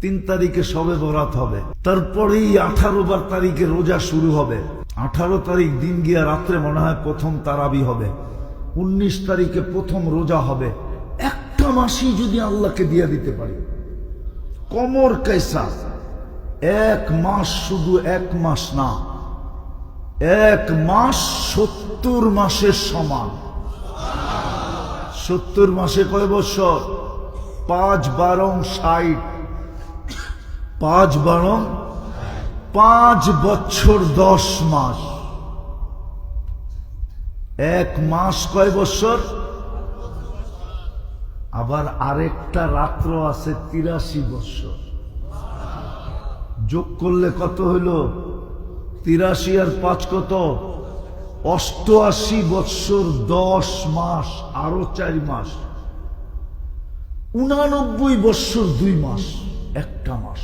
3 তারিখে শবে বরাত হবে, তারপরেই 18 তারিখে রোজা শুরু হবে। 18 তারিখ দিন গিয়া রাত্রে মনে হয় প্রথম তারাবি হবে। 19 তারিখে প্রথম রোজা হবে। একটা মাসই যদি আল্লাহকে দিয়ে দিতে পারি, কমর কাইসা 1 মাস, শুধু 1 মাস না, 1 মাস 70 মাসের সমান। 70 মাসে কয় বছর? 5 12 60, 5 12 5 বছর 10 মাস। 1 মাস কয় বছর? আবার আরেকটা রাত্র আছে 83 বছর। যোগ করলে কত হইল? 83 আর 5 কত? 88 বছর 10 মাস, আরো 4 মাস, 89 বছর 2 মাস, একটা মাস।